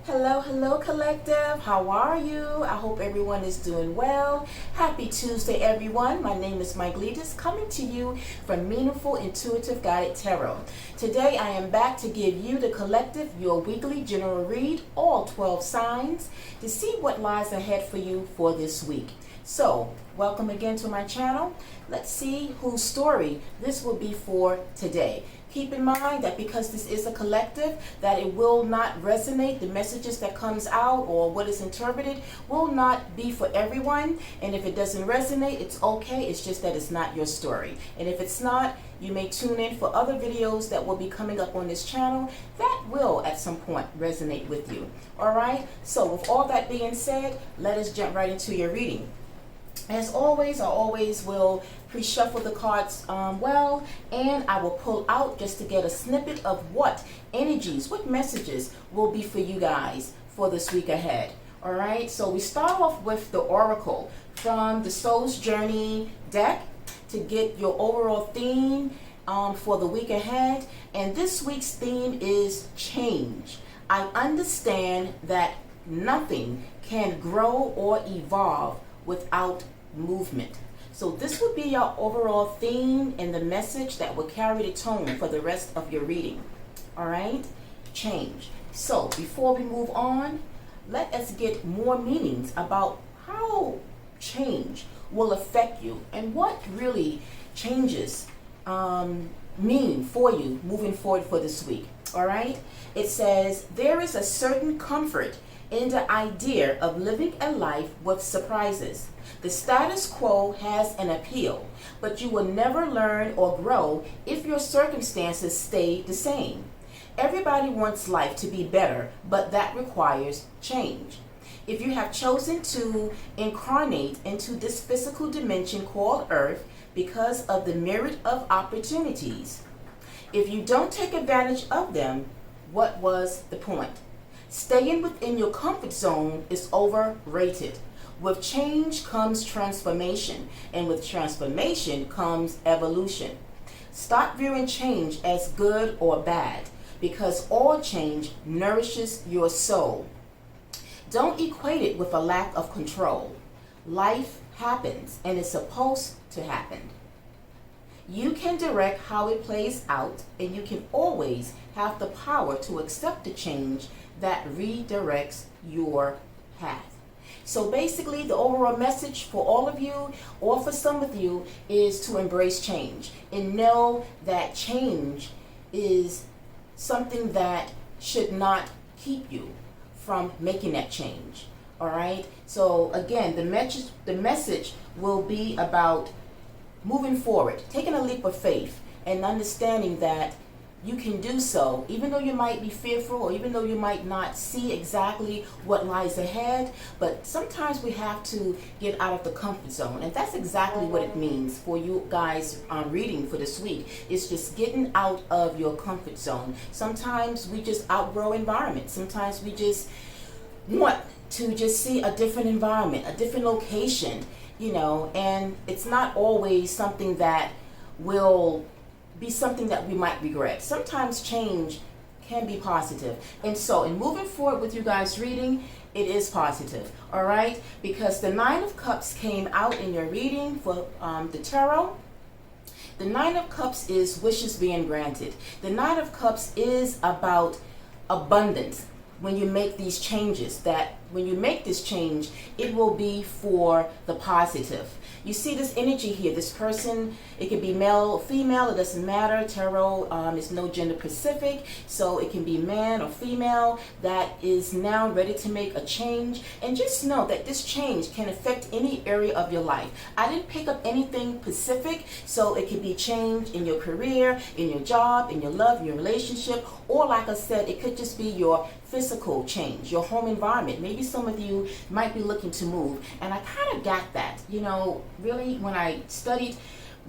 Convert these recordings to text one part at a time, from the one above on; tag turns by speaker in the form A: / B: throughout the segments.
A: Hello, hello, collective. How are you? I hope everyone is doing well. Happy Tuesday, everyone. My name is Mike Leadis, coming to you from Meaningful Intuitive Guided Tarot. Today, I am back to give you, the collective, your weekly general read, all 12 signs, to see what lies ahead for you for this week. So, welcome again to my channel. Let's see whose story this will be for today. Keep in mind that because this is a collective, that it will not resonate. The messages that comes out or what is interpreted will not be for everyone. And if it doesn't resonate, it's okay. It's just that it's not your story. And if it's not, you may tune in for other videos that will be coming up on this channel that will at some point resonate with you. All right? So with all that being said, let us jump right into your reading. As always, I always will pre-shuffle the cards well, and I will pull out just to get a snippet of what energies, what messages will be for you guys for this week ahead. All right, so we start off with the Oracle from the Soul's Journey deck to get your overall theme for the week ahead. And this week's theme is change. I understand that nothing can grow or evolve without movement. So this would be your overall theme and the message that will carry the tone for the rest of your reading. All right? Change. So before we move on, let us get more meanings about how change will affect you and what really changes mean for you moving forward for this week. All right? It says, there is a certain comfort in the idea of living a life with surprises. The status quo has an appeal, but you will never learn or grow if your circumstances stay the same. Everybody wants life to be better, but that requires change. If you have chosen to incarnate into this physical dimension called Earth because of the merit of opportunities, if you don't take advantage of them, what was the point? Staying within your comfort zone is overrated. With change comes transformation, and with transformation comes evolution. Stop viewing change as good or bad, because all change nourishes your soul. Don't equate it with a lack of control. Life happens, and it's supposed to happen. You can direct how it plays out, and you can always have the power to accept the change that redirects your path. So basically, the overall message for all of you, or for some of you, is to embrace change and know that change is something that should not keep you from making that change. All right? So again, the message will be about moving forward, taking a leap of faith, and understanding that you can do so, even though you might be fearful or even though you might not see exactly what lies ahead. But sometimes we have to get out of the comfort zone, and that's exactly what it means for you guys reading for this week. It's just getting out of your comfort zone. Sometimes we just outgrow environments. Sometimes we just want to just see a different environment, a different location, you know, and it's not always something that will be something that we might regret. Sometimes change can be positive. And so in moving forward with you guys reading, it is positive, all right? Because the Nine of Cups came out in your reading for the tarot. The Nine of Cups is wishes being granted. The Nine of Cups is about abundance. When you make these changes, that when you make this change, it will be for the positive. You see this energy here, this person, it can be male or female, it doesn't matter. Tarot is no gender specific, so it can be man or female that is now ready to make a change. And just know that this change can affect any area of your life. I didn't pick up anything specific, so it could be change in your career, in your job, in your love, in your relationship, or like I said, it could just be your physical change, your home environment. Maybe some of you might be looking to move, and I kind of got that, you know, really when I studied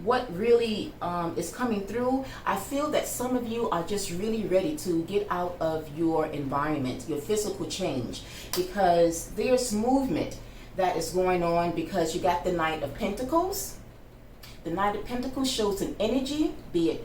A: what really is coming through. I feel that some of you are just really ready to get out of your environment, your physical change, because there's movement that is going on, because you got the Knight of Pentacles. The Knight of Pentacles shows an energy, be it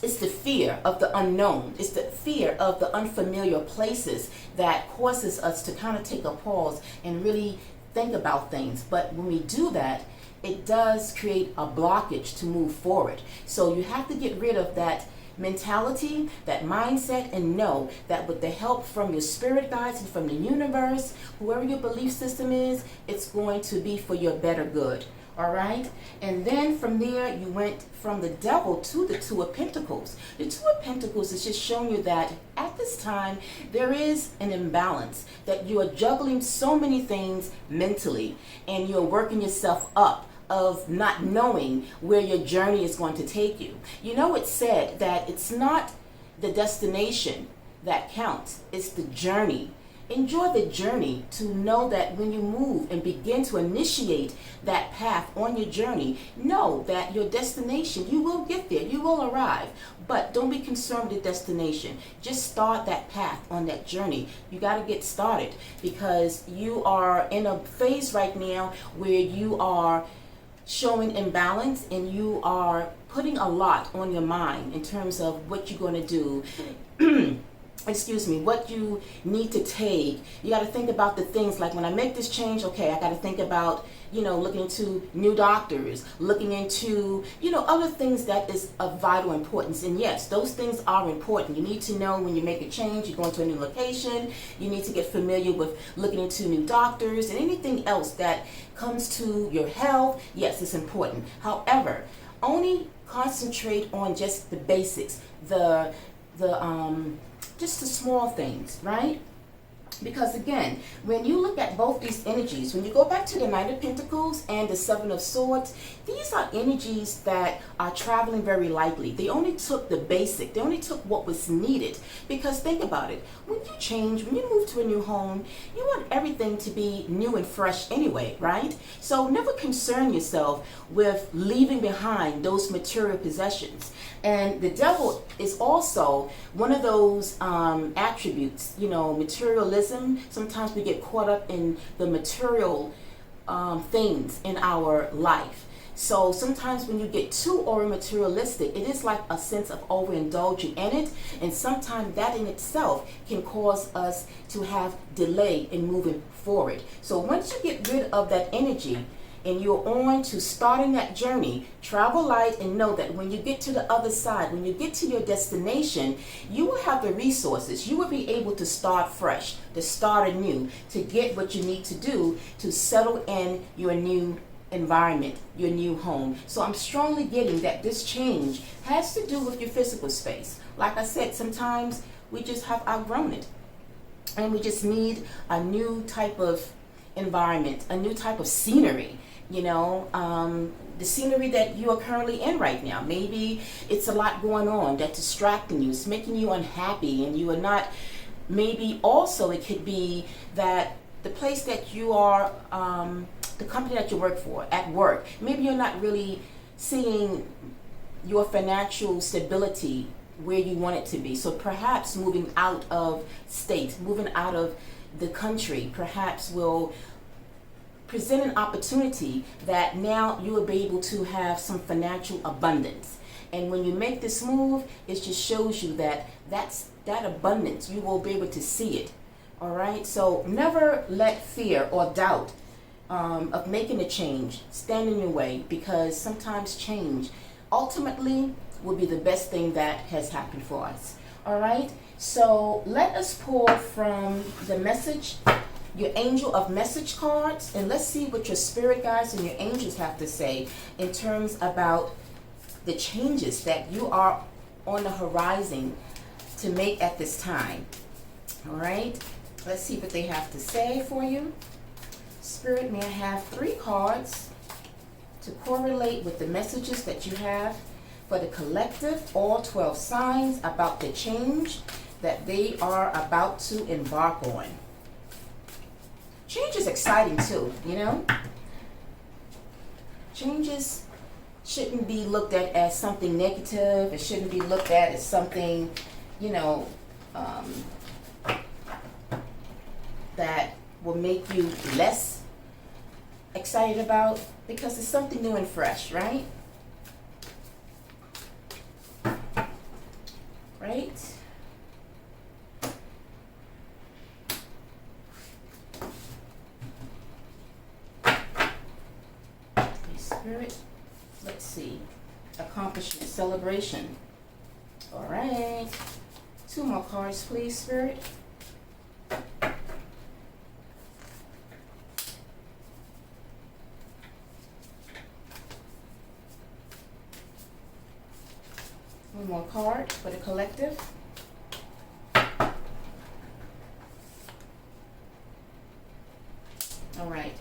A: It's the fear of the unknown. It's the fear of the unfamiliar places that causes us to kind of take a pause and really think about things. But when we do that, it does create a blockage to move forward. So you have to get rid of that mentality, that mindset, and know that with the help from your spirit guides and from the universe, whoever your belief system is, it's going to be for your better good. All right, and then from there you went from the devil to the Two of Pentacles. The Two of Pentacles is just showing you that at this time there is an imbalance, that you are juggling so many things mentally and you're working yourself up of not knowing where your journey is going to take you. You know, it's said that it's not the destination that counts, it's the journey. Enjoy the journey to know that when you move and begin to initiate that path on your journey, know that your destination, you will get there, you will arrive, but don't be concerned with the destination. Just start that path on that journey. You got to get started because you are in a phase right now where you are showing imbalance and you are putting a lot on your mind in terms of what you're going to do. Excuse me, what you need to take. You got to think about the things like, when I make this change, okay, I got to think about, looking into new doctors, looking into, other things that is of vital importance. And yes, those things are important. You need to know when you make a change, you're going to a new location, you need to get familiar with looking into new doctors and anything else that comes to your health. Yes, it's important. However, only concentrate on just the basics, just the small things, right? Because again, when you look at both these energies, when you go back to the Knight of Pentacles and the Seven of Swords, these are energies that are traveling very lightly. They only took the basic. They only took what was needed. Because think about it. When you change, when you move to a new home, you want everything to be new and fresh anyway, right? So never concern yourself with leaving behind those material possessions. And the devil is also one of those attributes, materialism. Sometimes we get caught up in the material things in our life. So sometimes when you get too materialistic, it is like a sense of overindulging in it. And sometimes that in itself can cause us to have delay in moving forward. So once you get rid of that energy, and you're on to starting that journey, travel light and know that when you get to the other side, when you get to your destination, you will have the resources. You will be able to start fresh, to start anew, to get what you need to do to settle in your new environment, your new home. So I'm strongly getting that this change has to do with your physical space. Like I said, sometimes we just have outgrown it and we just need a new type of environment, a new type of scenery. The scenery that you are currently in right now. Maybe it's a lot going on that's distracting you. It's making you unhappy and you are not, maybe also it could be that the place that you are, the company that you work for, at work, maybe you're not really seeing your financial stability where you want it to be. So perhaps moving out of state, moving out of the country, perhaps will present an opportunity that now you will be able to have some financial abundance. And when you make this move, it just shows you that that abundance, you will be able to see it. All right, so never let fear or doubt of making a change stand in your way, because sometimes change ultimately will be the best thing that has happened for us. All right, so let us pull from the message, your angel of message cards, and let's see what your spirit guides and your angels have to say in terms about the changes that you are on the horizon to make at this time. All right, let's see what they have to say for you. Spirit, may I have 3 cards to correlate with the messages that you have for the collective, all 12 signs, about the change that they are about to embark on. Change is exciting too, Changes shouldn't be looked at as something negative. It shouldn't be looked at as something, that will make you less excited about, because it's something new and fresh, right? Spirit. Let's see. Accomplishment, celebration. All right. 2 more cards, please, Spirit. One more card for the collective. All right.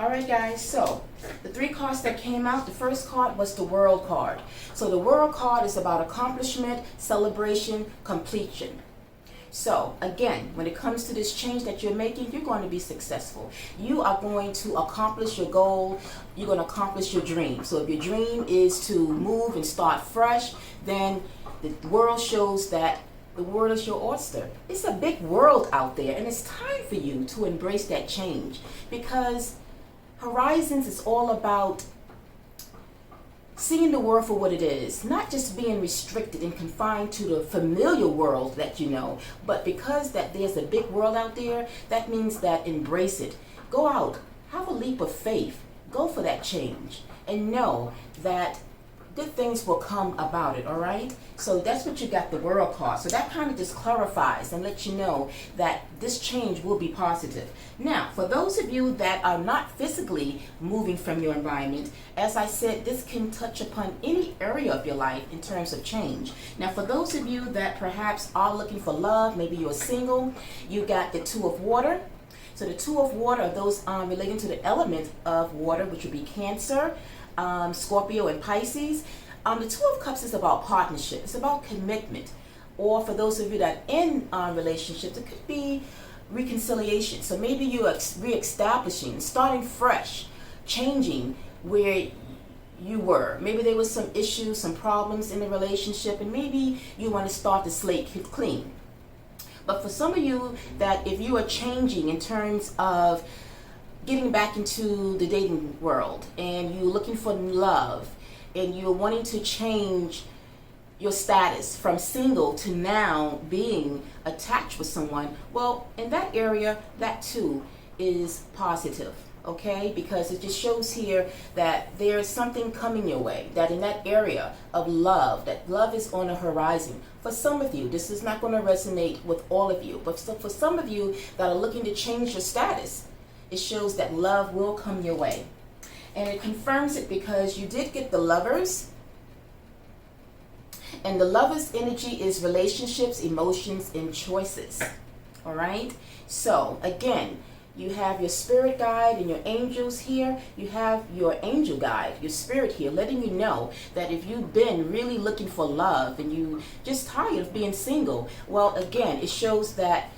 A: All right, guys, so the 3 cards that came out, the first card was the World card. So the World card is about accomplishment, celebration, completion. So again, when it comes to this change that you're making, you're going to be successful. You are going to accomplish your goal. You're going to accomplish your dream. So if your dream is to move and start fresh, then the world shows that the world is your oyster. It's a big world out there, and it's time for you to embrace that change, because Horizons is all about seeing the world for what it is, not just being restricted and confined to the familiar world that you know, but because that there's a big world out there, that means that embrace it. Go out, have a leap of faith, go for that change, and know that good things will come about it, all right? So that's what you got the World card. So that kind of just clarifies and lets you know that this change will be positive. Now, for those of you that are not physically moving from your environment, as I said, this can touch upon any area of your life in terms of change. Now, for those of you that perhaps are looking for love, maybe you're single, you got the 2 of Water. So the 2 of Water are those relating to the element of water, which would be Cancer, Scorpio, and Pisces. The 2 of Cups is about partnership. It's about commitment. Or for those of you that are in relationships, it could be reconciliation. So maybe you're reestablishing, starting fresh, changing where you were. Maybe there was some issues, some problems in the relationship, and maybe you want to start the slate clean. But for some of you that if you are changing in terms of getting back into the dating world and you're looking for love and you're wanting to change your status from single to now being attached with someone, well, in that area, that too is positive, okay? Because it just shows here that there's something coming your way, that in that area of love, that love is on the horizon. For some of you, this is not going to resonate with all of you, but for some of you that are looking to change your status, it shows that love will come your way. And it confirms it because you did get the Lovers. And the Lovers energy is relationships, emotions, and choices. All right? So, again, you have your spirit guide and your angels here. You have your angel guide, your spirit here, letting you know that if you've been really looking for love and you just tired of being single, well, again, it shows that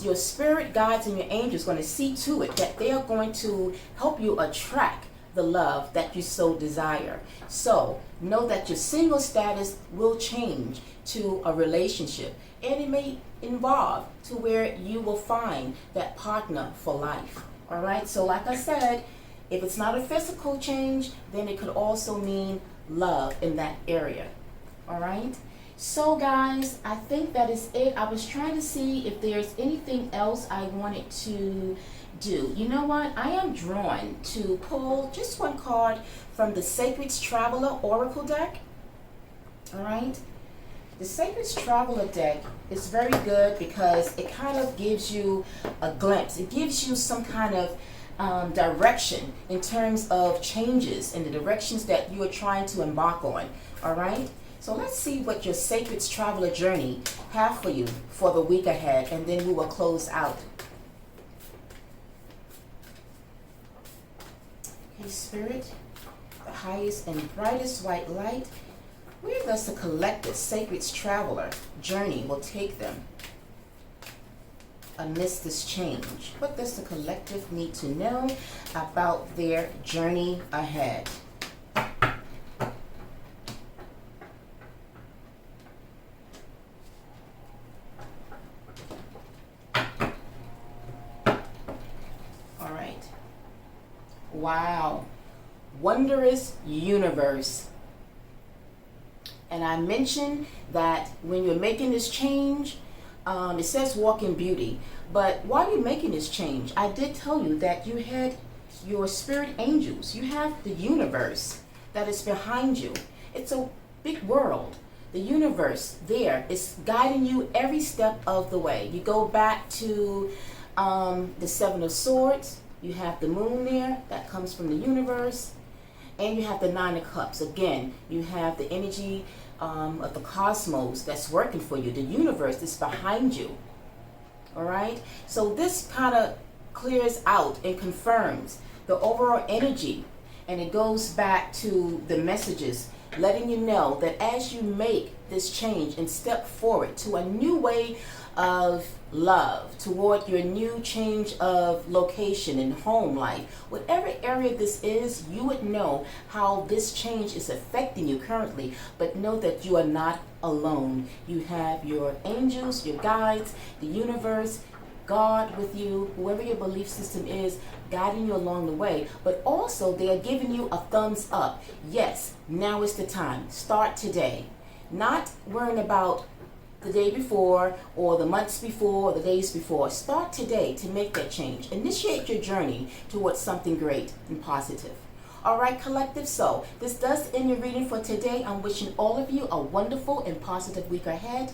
A: your spirit guides and your angels are going to see to it that they are going to help you attract the love that you so desire. So know that your single status will change to a relationship, and it may involve to where you will find that partner for life. All right, so like I said, if it's not a physical change, then it could also mean love in that area. All right. So guys, I think that is it. I was trying to see if there's anything else I wanted to do. You know what? I am drawn to pull just one card from the Sacred Traveler Oracle deck. All right. The Sacred Traveler deck is very good because it kind of gives you a glimpse. It gives you some kind of direction in terms of changes in the directions that you are trying to embark on. All right. So let's see what your Sacred Traveler journey have for you for the week ahead, and then we will close out. Okay, Spirit, the highest and brightest white light, where does the collective Sacred Traveler journey will take them amidst this change? What does the collective need to know about their journey ahead? Wow, wondrous universe. And I mentioned that when you're making this change, It says walk in beauty. But why are you making this change? I did tell you that you had your spirit angels. You have the universe that is behind you. It's a big world. The universe there is guiding you every step of the way. You go back to the Seven of Swords. You have the moon there that comes from the universe. And you have the Nine of Cups. Again, you have the energy of the cosmos that's working for you. The universe is behind you. All right? So this kind of clears out and confirms the overall energy. And it goes back to the messages letting you know that as you make this change and step forward to a new way of love, toward your new change of location and home life, whatever area this is, you would know how this change is affecting you currently. But know that you are not alone. You have your angels, your guides, the universe, God with you, whoever your belief system is, guiding you along the way. But also they are giving you a thumbs up. Yes, now is the time. Start today. Not worrying about the day before or the months before or the days before. Start today to make that change. Initiate your journey towards something great and positive. All right, collective. So this does end your reading for today. I'm wishing all of you a wonderful and positive week ahead.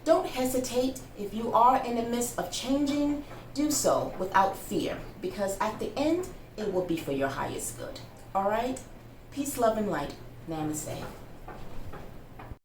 A: Don't hesitate. If you are in the midst of changing, do so without fear, because at the end, it will be for your highest good. All right? Peace, love, and light. Namaste.